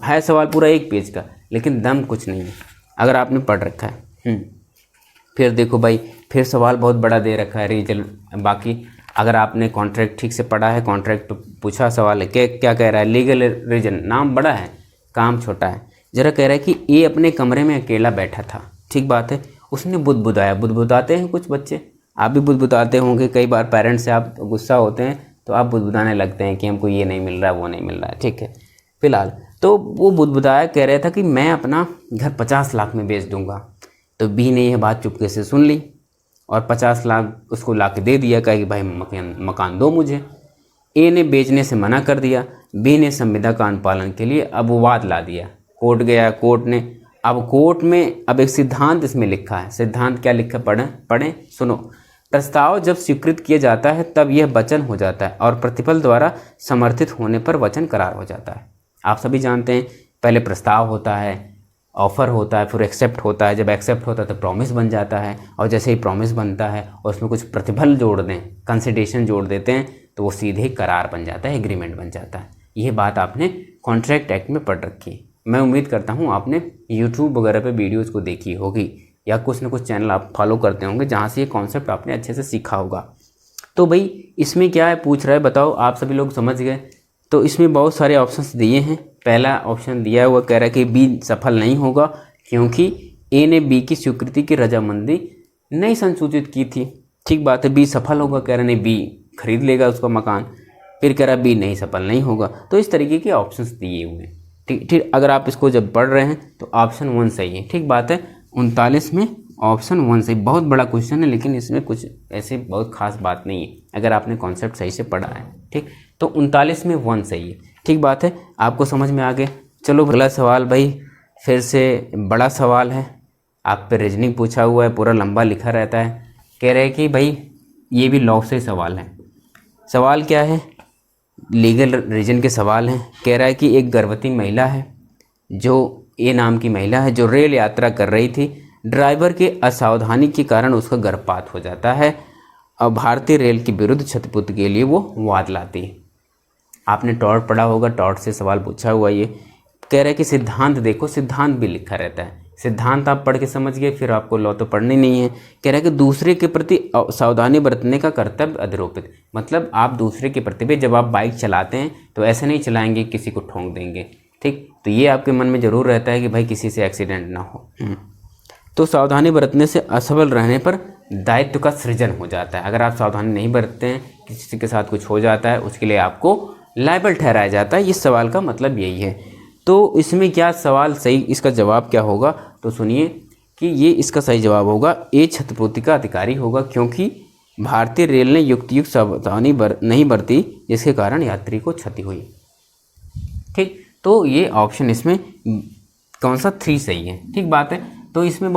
है सवाल पूरा 1 पेज का, लेकिन दम कुछ नहीं है अगर आपने पढ़ रखा है। फिर देखो भाई, फिर सवाल बहुत बड़ा दे रखा है रीजन। बाकी अगर आपने कॉन्ट्रैक्ट ठीक से पढ़ा है, कॉन्ट्रैक्ट पूछा सवाल है, क्या कह रहा है, लीगल रीजन, नाम बड़ा है काम छोटा है। जरा कह रहा है कि ए अपने कमरे में अकेला बैठा था, ठीक बात है, उसने बुदबुदाया। बुदबुदाते हैं कुछ बच्चे, आप भी बुदबुदाते होंगे, कई बार पेरेंट्स से आप गुस्सा होते हैं तो आप बुदबुदाने लगते हैं कि हमको ये नहीं मिल रहा है, वो नहीं मिल रहा है, ठीक है। फिलहाल तो वो बुदबुदाया, कह रहा था कि मैं अपना घर 50 लाख में बेच दूंगा। तो बी ने यह बात चुपके से सुन ली और 50 लाख उसको ला के दे दिया, कहा कि भाई मकान दो मुझे। ए ने बेचने से मना कर दिया, बी ने संविदा का अनुपालन के लिए अब वाद ला दिया। कोर्ट गया, कोर्ट ने अब कोर्ट में अब एक सिद्धांत इसमें लिखा है। सिद्धांत क्या लिखा, पढ़ें सुनो। प्रस्ताव जब स्वीकृत किया जाता है तब यह वचन हो जाता है और प्रतिफल द्वारा समर्थित होने पर वचन करार हो जाता है। आप सभी जानते हैं, पहले प्रस्ताव होता है, ऑफ़र होता है, फिर एक्सेप्ट होता है। जब एक्सेप्ट होता है तो प्रॉमिस बन जाता है, और जैसे ही प्रॉमिस बनता है और उसमें कुछ प्रतिफल जोड़ दें, कंसिडरेशन जोड़ देते हैं, तो वो सीधे करार बन जाता है, एग्रीमेंट बन जाता है। ये बात आपने कॉन्ट्रैक्ट एक्ट में पढ़ रखी है। मैं उम्मीद करता हूँ आपने यूट्यूब वगैरह पे वीडियोज़ को देखी होगी, या कुछ ना कुछ चैनल आप फॉलो करते होंगे जहाँ से ये कॉन्सेप्ट आपने अच्छे से सीखा होगा। तो भाई इसमें क्या है, पूछ रहा है, बताओ आप सभी लोग समझ गए। तो इसमें बहुत सारे ऑप्शंस दिए हैं। पहला ऑप्शन दिया हुआ कह रहा है कि बी सफल नहीं होगा क्योंकि ए ने बी की स्वीकृति की रजामंदी नहीं संसूचित की थी, ठीक बात है। बी सफल होगा, कह रहे नहीं, बी खरीद लेगा उसका मकान। फिर कह रहा बी नहीं सफल नहीं होगा। तो इस तरीके के ऑप्शंस दिए हुए हैं, ठीक। अगर आप इसको जब पढ़ रहे हैं तो ऑप्शन 1 सही है, ठीक बात है। 39 में ऑप्शन 1 सही। बहुत बड़ा क्वेश्चन है, लेकिन इसमें कुछ ऐसे बहुत खास बात नहीं है अगर आपने कॉन्सेप्ट सही से पढ़ा है, ठीक। तो 39 में 1 सही है, ठीक बात है। आपको समझ में आ गया। चलो अगला सवाल भाई फिर से बड़ा सवाल है, आप पे रीजनिंग पूछा हुआ है, पूरा लंबा लिखा रहता है। कह रहे हैं कि भाई ये भी लॉ से सवाल है। सवाल क्या है, लीगल रीजन के सवाल हैं। कह रहा है कि एक गर्भवती महिला है, जो ए नाम की महिला है, जो रेल यात्रा कर रही थी। ड्राइवर के असावधानी के कारण उसका गर्भपात हो जाता है और भारतीय रेल के विरुद्ध क्षतिपूर्ति के लिए वो वाद लाती है। आपने टॉर्ट पढ़ा होगा, टॉर्ट से सवाल पूछा हुआ ये। कह रहा है कि सिद्धांत देखो, सिद्धांत भी लिखा रहता है। सिद्धांत आप पढ़ के समझ गए, फिर आपको लॉ तो पढ़नी नहीं है। कह रहा है कि दूसरे के प्रति सावधानी बरतने का कर्तव्य अधिरोपित, मतलब आप दूसरे के प्रति भी जब आप बाइक चलाते हैं तो ऐसे नहीं चलाएंगे किसी को ठोंक देंगे, ठीक। तो ये आपके मन में ज़रूर रहता है कि भाई किसी से एक्सीडेंट ना हो। तो सावधानी बरतने से असफल रहने पर दायित्व का सृजन हो जाता है। अगर आप सावधानी नहीं बरतते हैं, किसी के साथ कुछ हो जाता है, उसके लिए आपको लायबल ठहराया जाता है। इस सवाल का मतलब यही है। तो इसमें क्या सवाल सही, इसका जवाब क्या होगा, तो सुनिए कि ये इसका सही जवाब होगा ए क्षतिपूर्ति का अधिकारी होगा, क्योंकि भारतीय रेल ने युक्त सावधानी नहीं बरती जिसके कारण यात्री को क्षति हुई, ठीक। तो ये ऑप्शन इसमें कौन सा 3 सही है, ठीक बात है। तो इसमें